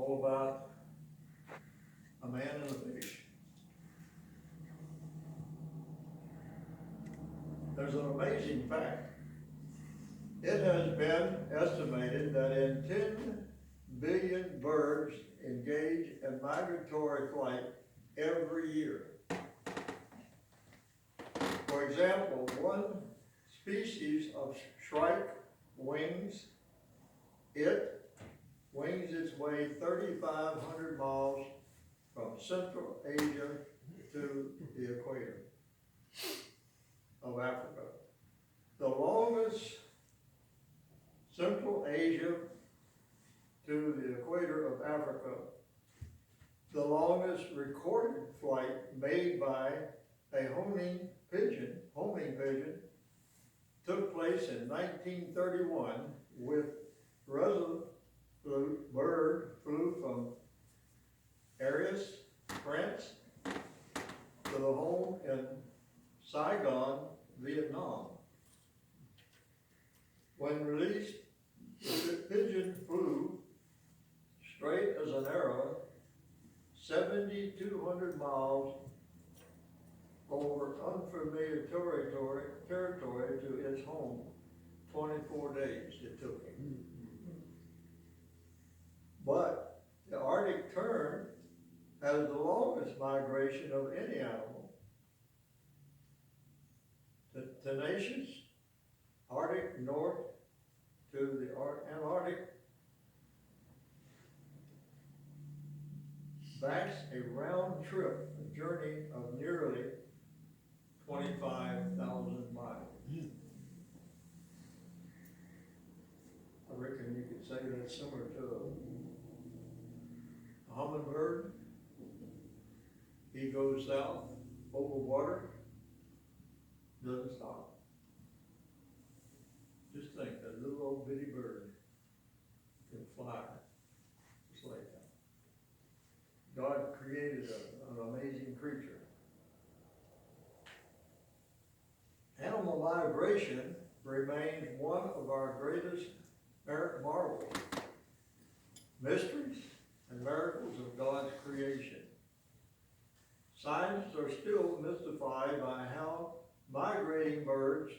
all about a man and a fish. There's an amazing fact. It has been estimated that in 10 billion birds engage in migratory flight every year. For example, one species of shrike wings its way 3,500 miles from Central Asia to the equator of Africa. The longest Central Asia to the equator of Africa, the longest recorded flight made by a homing pigeon took place in 1931 with resolute bird flew from Paris, France, to the home in Saigon, Vietnam. When released, the pigeon flew straight as an arrow 7,200 miles over unfamiliar territory to its home. 24 days it took him. But the Arctic tern has the longest migration of any animal. The tenacious Arctic north to the Antarctic backs a round trip, a journey of nearly 25,000 miles. I reckon you could say that's similar to a hummingbird. He goes south over water, doesn't stop. Just think, that little old bitty bird can fly just like that. God created an amazing creature. Animal migration remains one of our greatest marvels, mysteries, and miracles of God's creation. Scientists are still mystified by how migrating birds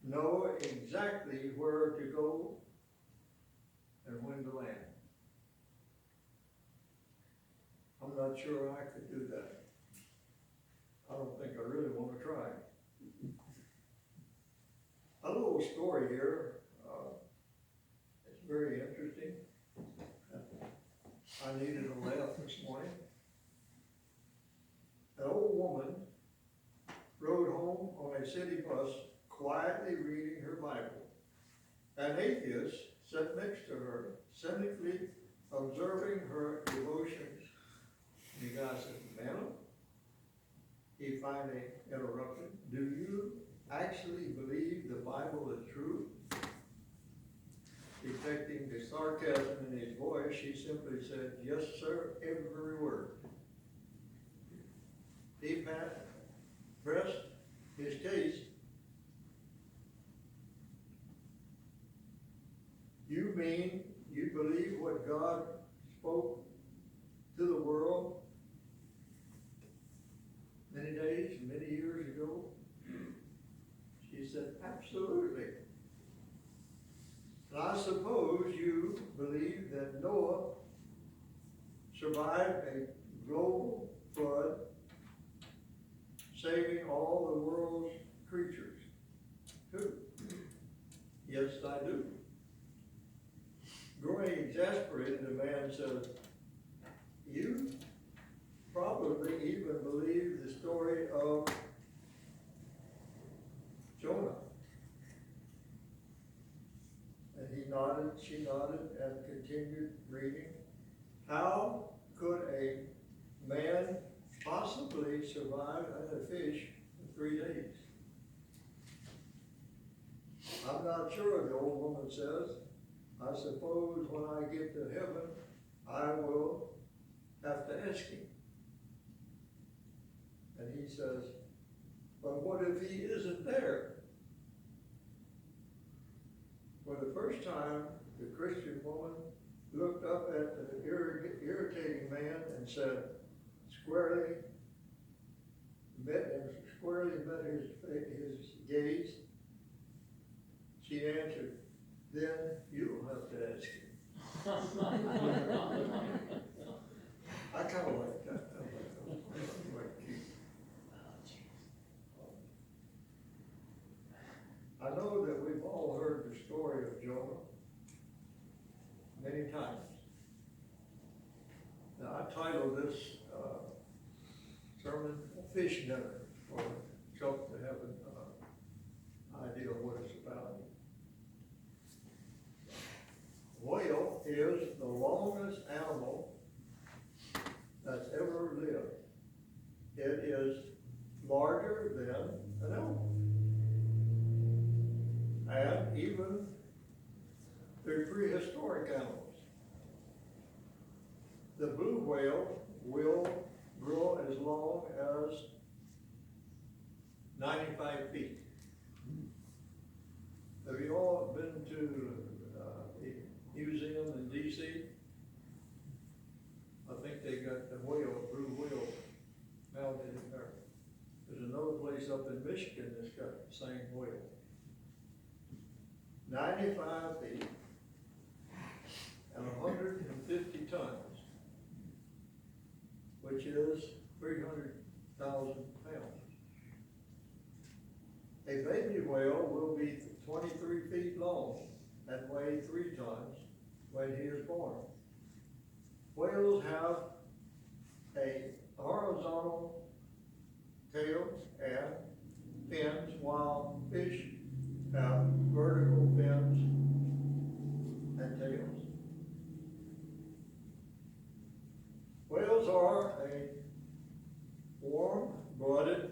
know exactly where to go and when to land. I'm not sure I could do that. I don't think I really want to try. A little story here. It's very interesting. I needed a laugh this morning. An old woman rode home on a city bus, quietly reading her Bible. An atheist sat next to her, cynically observing her devotions. The guy said, "Madam," he finally interrupted, "do you actually believe the Bible is true?" Detecting the sarcasm in his voice, she simply said, "Yes, sir, every word." He pressed his case. "You mean you believe what God spoke to the world many days, many years ago?" She said, "Absolutely. And I suppose you believe that Noah survived a global flood, saving all the world's creatures, too?" "Yes, I do." Growing exasperated, the man said, "You probably even believe the story of Jonah." And he nodded, she nodded, and continued reading. "How could a man possibly survive on a fish for 3 days?" "I'm not sure," the old woman says. "I suppose when I get to heaven, I will have to ask him." And he says, "But what if he isn't there?" For the first time, the Christian woman looked up at the irritating man and said, squarely met his gaze. She answered, then you'll have to ask him. I kind of like that. Like cute. I know that we've all heard the story of Jonah many times. Now, I titled this sermon "Fish Dinner," for Chuck to have an idea of what it's about. Whale is the longest animal that's ever lived. It is larger than an elephant. And even the prehistoric animals. The blue whale will grow as long as 95 feet. Have you all been to a museum in DC? I think they got the blue whale mounted in there. There's another place up in Michigan that's got the same whale. 95 feet and 150 tons, which is 300,000 pounds. A baby whale will be 23 feet long and weigh 3 tons when he is born. Whales have a horizontal tail and fins, while fish have vertical fins and tails. Whales are a warm-blooded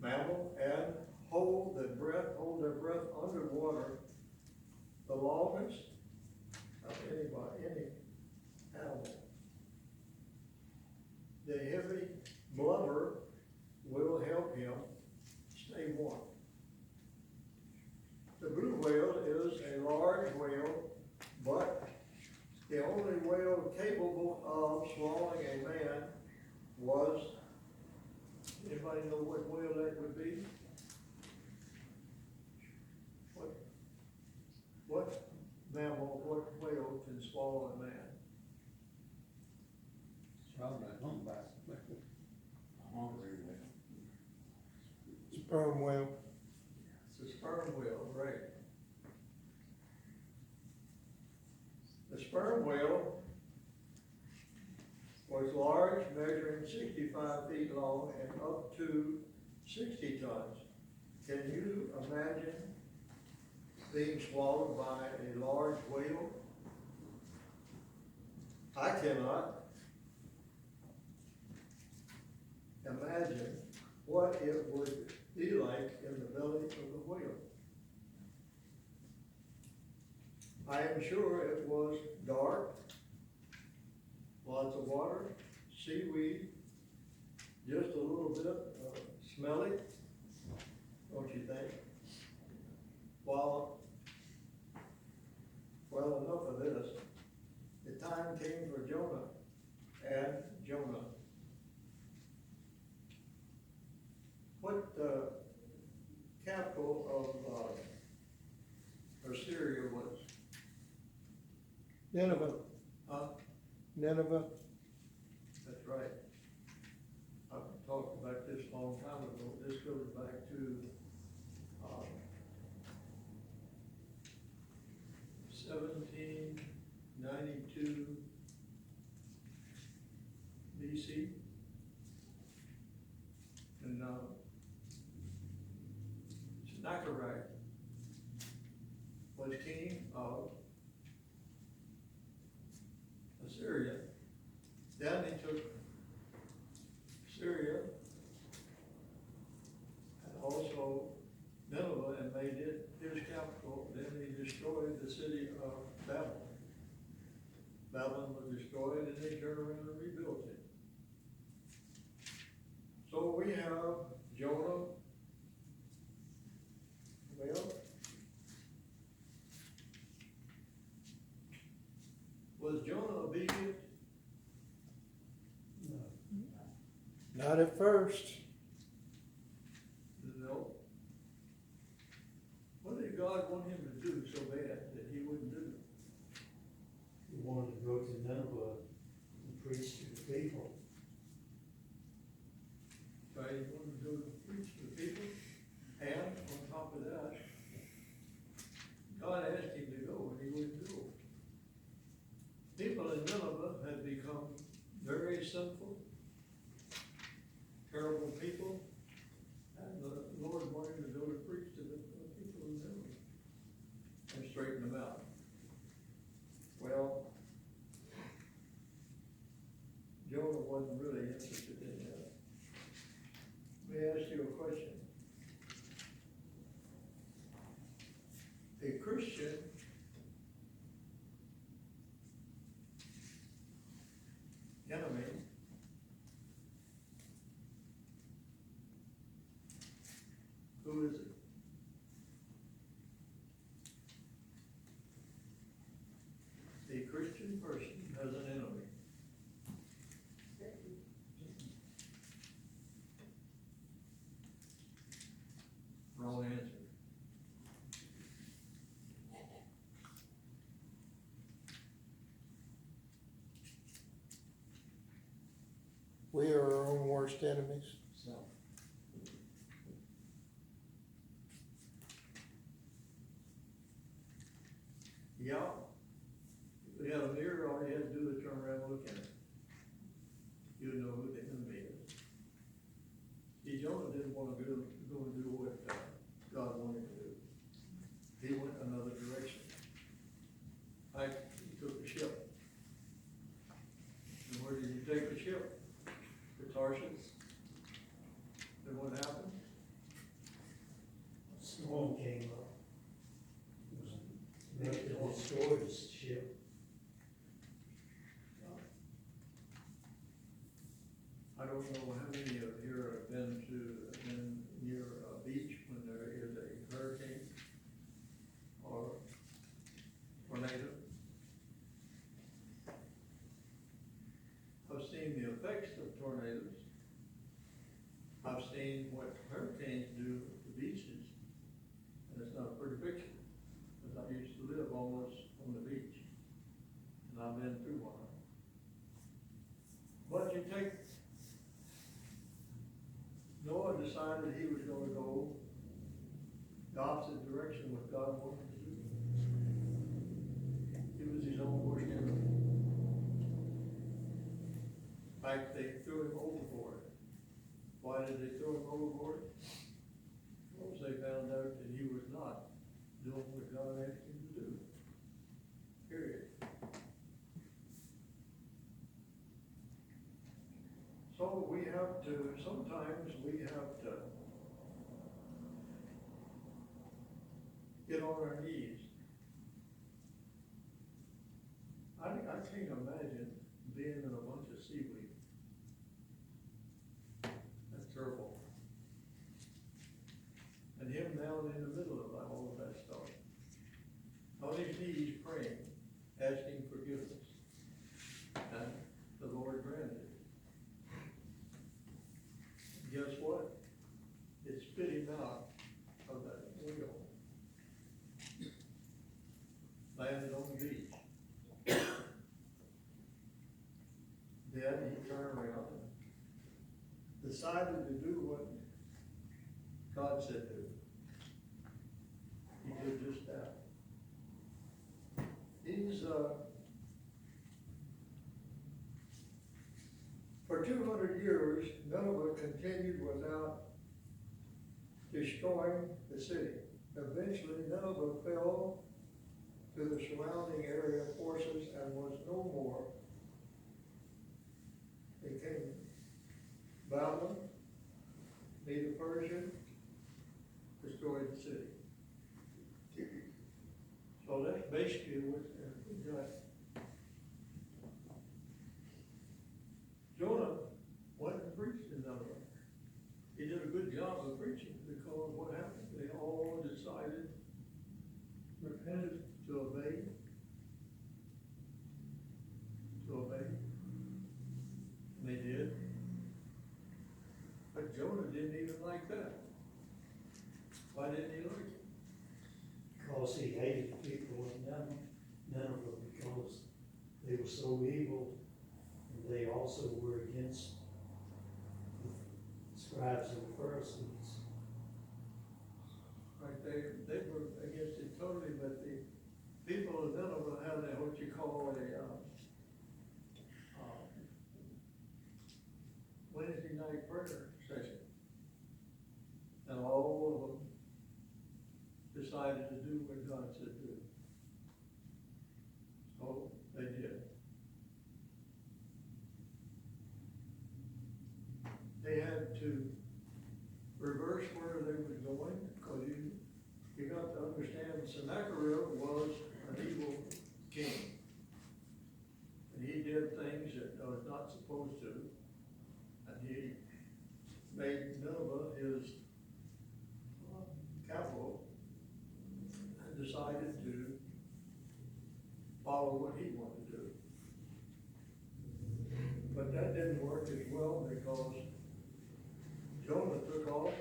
mammal and hold their breath underwater the longest of any animal. The heavy blubber will help him stay warm. The blue whale is a large whale, but the only whale capable of swallowing a man was, anybody know what whale that would be? What mammal, what whale can swallow a man? Sperm whale. It's a sperm whale, right. The sperm whale was large, measuring 65 feet long and up to 60 tons. Can you imagine being swallowed by a large whale? I cannot imagine what it would be like in the belly of the whale. I am sure it was dark, lots of water, seaweed, just a little bit smelly, don't you think? Well, enough of this. The time came for Jonah and Jonah. What capital of Assyria was? Nineveh. Huh? Nineveh. That's right. I've talked about this a long time ago. This goes back to 1792 BC. And Sennacherib was king of Assyria. Then he took Syria and also Nineveh and made it his capital. Then he destroyed the city of Babylon. Babylon was destroyed and they turned around and rebuilt it. So we have Jonah. Well, Was Jonah obedient? Not at first. No. What did God want him to do so bad that he wouldn't do? He wanted to go to Nineveh and preach to the people. Right, he wanted to go to preach to the people, and on top of that, God asked him to go, and he wouldn't go. People in Nineveh had become very sinful, terrible people, and the Lord wanted to go to preach to the people in Nineveh and straighten them out. Well, Jonah wasn't really interested in that. Let me ask you a question. A Christian enemy who is it? A Christian person has an enemy. Wrong answer. We are our own worst enemies. So, Yeah. If you had a mirror, all you had to do was turn around and look at it. You would know who the enemy is. See, Jonah didn't want to go and do what God wanted to do. He went another direction. He took the ship. And where did he take the ship? To Tarshish. And what happened? a storm came up. It was enough to destroy the ship. I don't know how many of you have been near a beach when there is a hurricane or tornado. I've seen the effects of tornadoes. I've seen what hurricanes do to beaches, and it's not a pretty picture, because I used to live almost on the beach, and I've been through one. But you take Noah decided he was going to go the opposite direction what God wanted to do. He was his own worst enemy. In fact, they threw him overboard. Why did they throw him overboard? Because they found out that he was not doing what God asked him to do. Period. So we have to, sometimes we have to get on our knees. I can't imagine being in a bunch of seaweed. That's terrible. And him down in the middle of all of that stuff. On his knees praying, asking forgiveness. And the Lord granted it. Guess what? It spit him out of that wheel. Landed on the beach. Then he turned around and decided to do what God said do. He did just that. He's, for 200 years, Nineveh continued without destroying the city. Eventually, Nineveh fell to the surrounding area forces and was no more. They came Babylon, Medo-Persian, destroyed the city. So that's basically what we got. Jonah went and preached in Nineveh. He did a good job of preaching because what happened? They all decided, repented to obey, But Jonah didn't even like that. Why didn't he like it? Because he hated the people of Nineveh because they were so evil, and they also were against the scribes and the Pharisees. Right, they were against it totally, but the people of Nineveh had a, what you call a, Wednesday night prayer session. And all of them decided to do what God said do. So they did. They had to reverse where they were going, because you got to understand Sennacherib was an evil king. And he did things that he was not supposed to. And he made Nineveh his capital and decided to follow what he wanted to do. But that didn't work as well because Jonah took off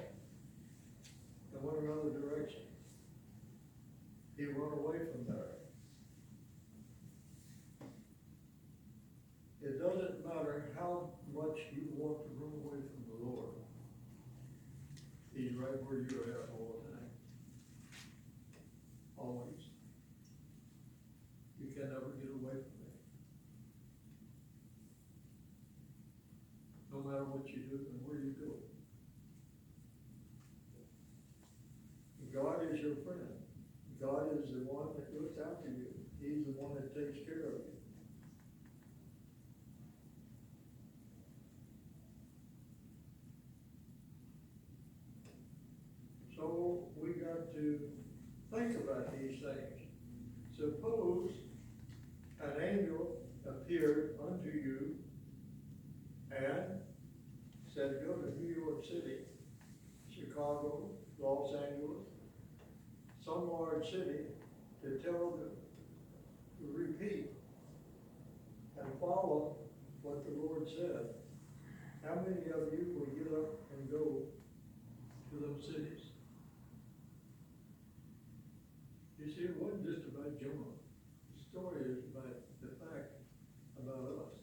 and went another direction. He run away from there. It doesn't matter how much you want to run away from the Lord. He's right where you're at all the time. Always. You can never get away from it. No matter what you do and where you go. God is your friend. God is the one that looks after you. He's the one that takes care of you. So we got to think about these things. Suppose an angel appeared unto you and said, go to New York City, Chicago, Los Angeles, some large city, to tell them to repeat and follow what the Lord said. How many of you will get up and go to those cities? You see, it wasn't just about Jonah. The story is about the fact about us.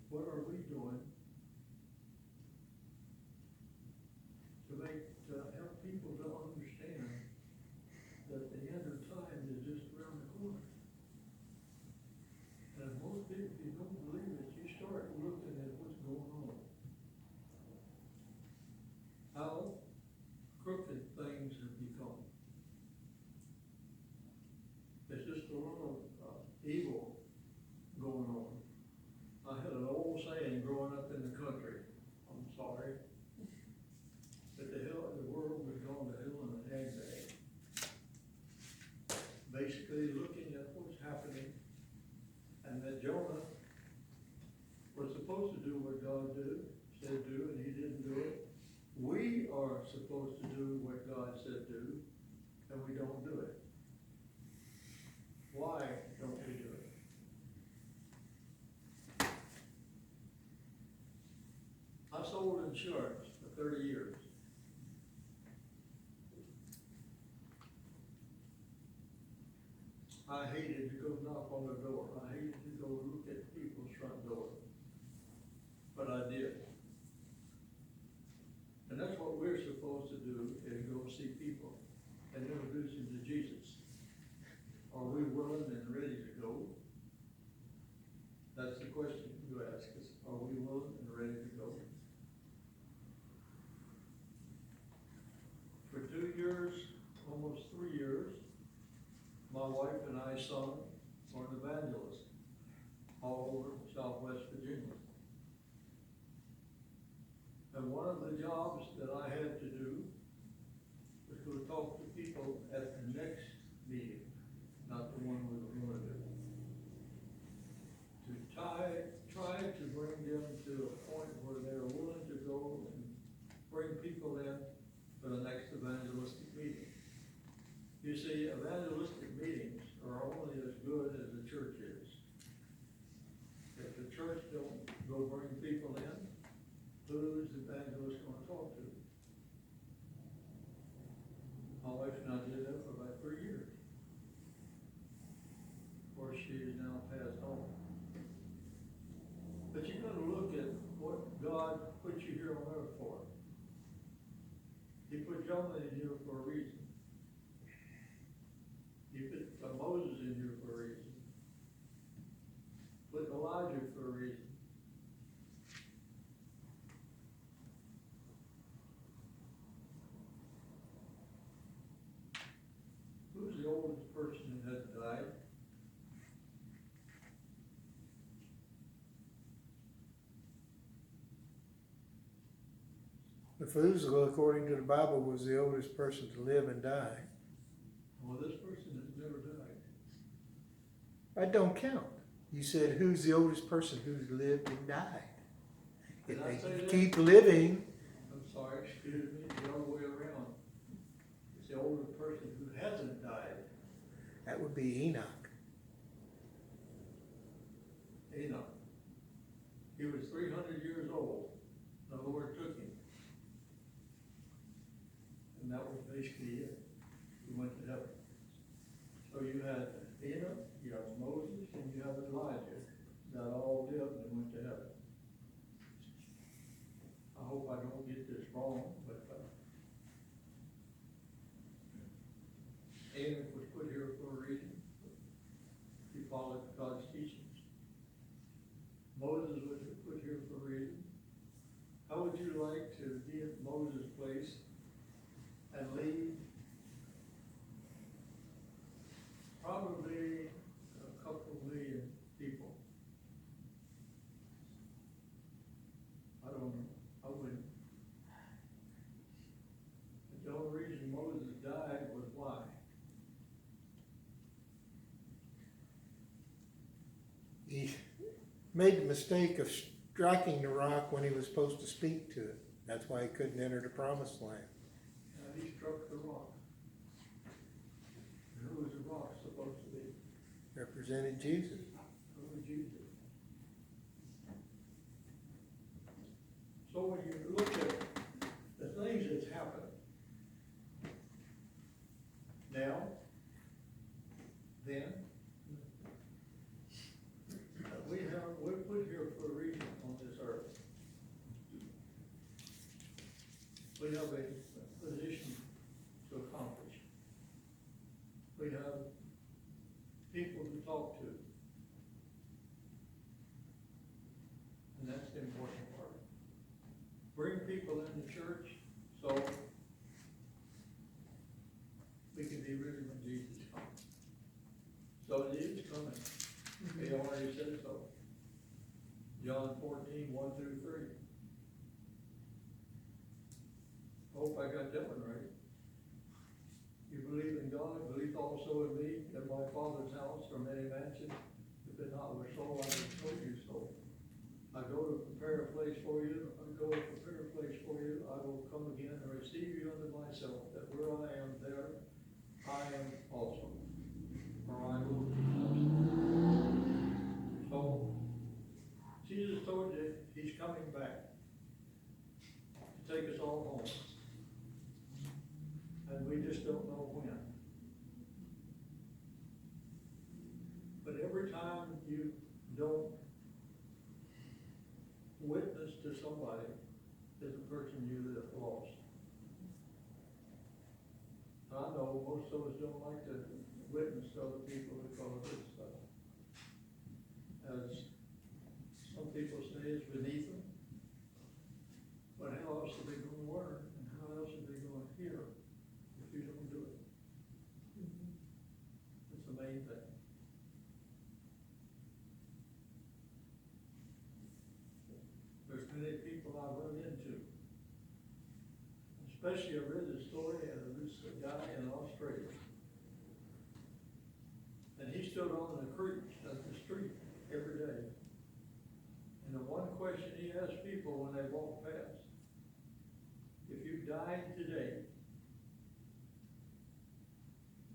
What are we doing to help people to understand that the end of time is just around the corner? And most people, if you don't believe it, you start looking at what's going on. How crooked things have become. There's just a lot of evil going on. I had an old saying growing up in the country, I'm sorry, that the world was going to hell in a handbag. Basically looking at what's happening, and that Jonah was supposed to do what God said do, and he didn't do it. We are supposed to do what God said do, and we don't do it. Why don't we do it? I sold insurance for 30 years. I hated to go knock on the door. I hated to go look at people's front door. But I did. And that's what we're supposed to do, is go see people and introduce them to Jesus. Are we willing and ready to go? That's the question you ask us. Are we willing and ready to go? For 2 years, almost 3 years, my wife and I sung for an evangelist all over Southwest Virginia. And one of the jobs that I had to do was to talk to people at the next meeting, not the one we were going to do. To try to bring them to a point where they're willing to go and bring people in for the next evangelistic meeting. You see, evangelistic meetings are only as good as the church is. If the church don't go bring people in, who is the evangelist going to talk to? God put you here on earth for? He put Jonah in here for a reason. He put Moses in here for a reason. Put Elijah for a reason. Who's the oldest person that has died? Methuselah, according to the Bible, was the oldest person to live and die. Well, this person has never died. That don't count. You said, who's the oldest person who's lived and died? If Did I say they that? keep living, I'm sorry, excuse me, the other way around. It's the oldest person who hasn't died. that would be Enoch. Enoch. He was 300 years old. The Lord took him. And that was basically it. He went to heaven. So you had Enoch, you have Moses, and you have Elijah that all lived and went to heaven. I hope I don't get this wrong, but Enoch was put here for a reason. He followed God's teachings. Moses was put here for a reason. How would you like to be at Moses' place and lead probably a couple million people? I don't know. I wouldn't. The only reason Moses died was why? He made the mistake of striking the rock when he was supposed to speak to it. That's why he couldn't enter the promised land. He struck the rock. And who was the rock supposed to be? Represented Jesus. Who was Jesus? So when you look at the things that's happened now, then, we're put here for a reason on this earth. We have a position to accomplish. We have people to talk to. And that's the important part. Bring people in the church so we can be ready when Jesus comes. So it is coming. He already said so. John 14, 1 through 3. Hope I got that one right. You believe in God, believe also in me. In my Father's house are many mansions. If it not were so, I would have told you so. I go to prepare a place for you. I go to prepare a place for you. I will come again and receive you unto myself, that where I am, there I am also. Or I will be also. So, Jesus told you he's coming back to take us all home. And we just don't know when. But every time you don't witness to somebody, is a person you have lost. I know most of us don't like to witness to other people because it's, as some people say, it's beneath them. But how else are they going to learn, and how else are they going to hear if you don't do it? It's the main thing. There's many people I've run into, especially I read the story of this guy in Australia. And he stood on the creek, at the street, every day. And the one question he asked people when they walked past, if you died today,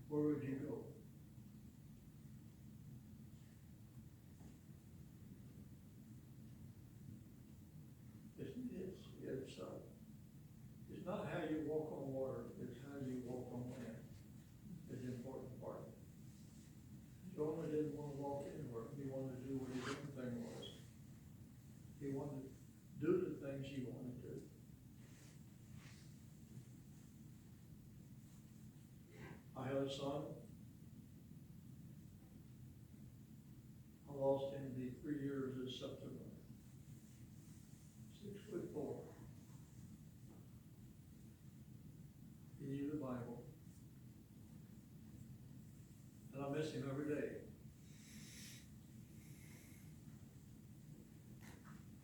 where would you go? It's not how you walk on water, it's how you walk on land. Is the important part. Jonah didn't want to walk anywhere. He wanted to do what his own thing was. He wanted to do the son. I lost him to be 3 years this September. 6'4". He knew the Bible. And I miss him every day.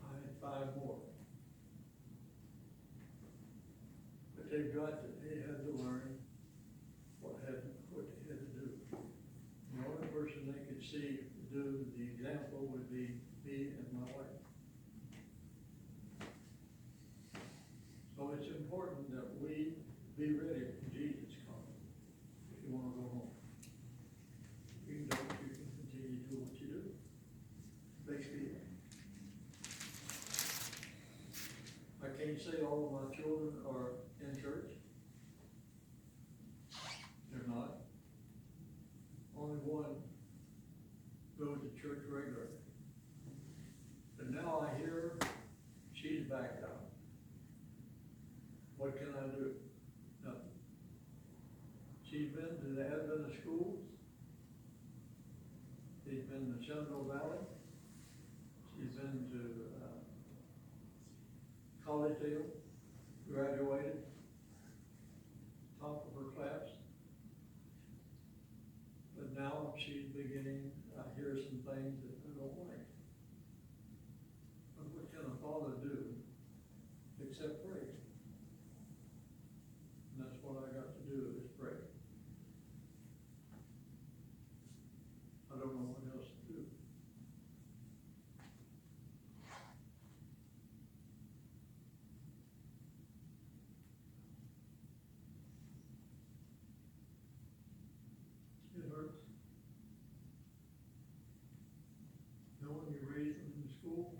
I had 5 more. But they had to learn what they had to do. The only person they could see do the example would be me and my wife. So it's important that we be ready when Jesus comes. If you want to go home, you can continue to do what you do. Basically, I can't say all of my children are in church. They're not. Only one goes to church regularly. But now I hear she's back out. What can I do? Nothing. She's been to the Adventist schools. She's been to Shenandoah Valley. She's been to Collegedale, graduated, top of her class. But now she's beginning, I hear some things that I don't like. But what can a father do except pray? And that's what I got to do, is pray. I don't know what else to do. It hurts. Knowing you raised them in school,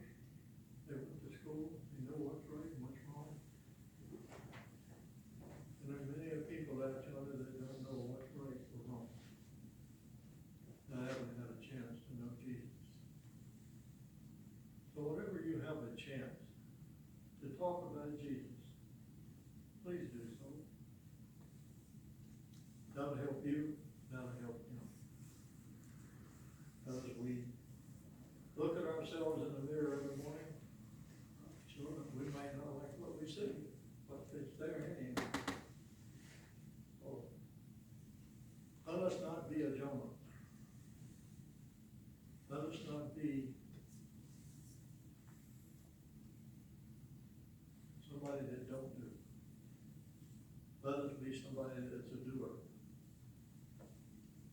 they went to school, they know what's right and what's wrong. And there's many people out there that don't know what's right or wrong. And I haven't had a chance to know Jesus. So whenever you have a chance to talk about Jesus, please do so. That'll help you, that'll help him. As we look at ourselves in the mirror every morning, sure, we may not like what we see, but it's there anyway. So, let us not be a Jonah. Let us not be somebody that don't do. Let us be somebody that's a doer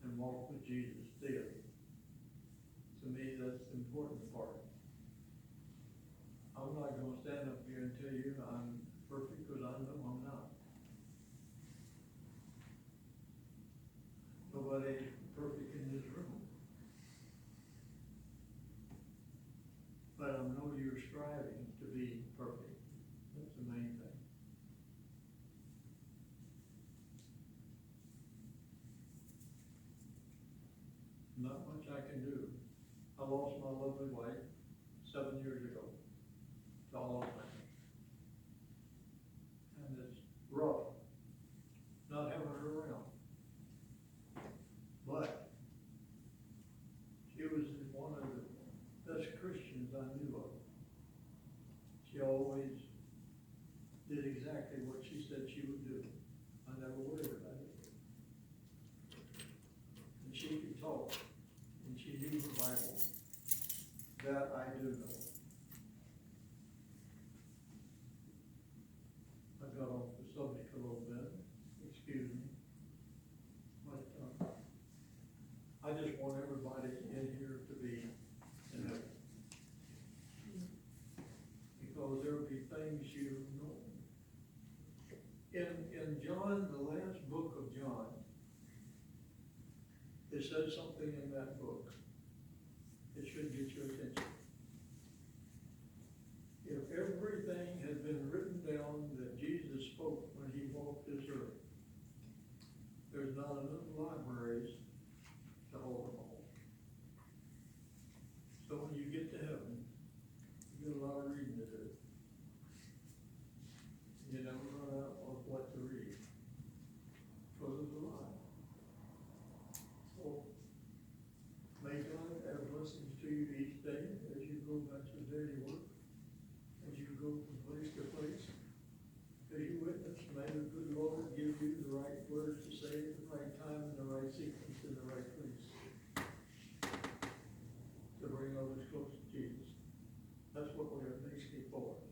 and walk with Jesus daily. To me, that's the important part. I'm not going to stand up here and tell you I'm perfect, because I know I'm not. Nobody is perfect in this room. But I know you're striving to be perfect. That's the main thing. Not much I can do. I lost my lovely wife 7 years ago to Alzheimer's. And it's rough not having her around. But she was one of the best Christians I knew of. She always did exactly what she said she would do. I never worried about it. And she could talk, and she knew the Bible. That I do know. I got off the subject a little bit, excuse me. But I just want everybody in here to be in heaven. Because there will be things you know. In John, the last book of John, it says something in that book. It should get your attention. If everything had been written down that Jesus spoke when he walked this earth, there's not enough libraries to hold them all. So when you get to heaven, you got a lot of reading to do. You never run out of what to read, because there's a lot. dirty work, as you go from place to place. As you witness, may the good Lord give you the right words to say at the right time, in the right sequence, in the right place. To bring others close to Jesus. That's what we're basically for.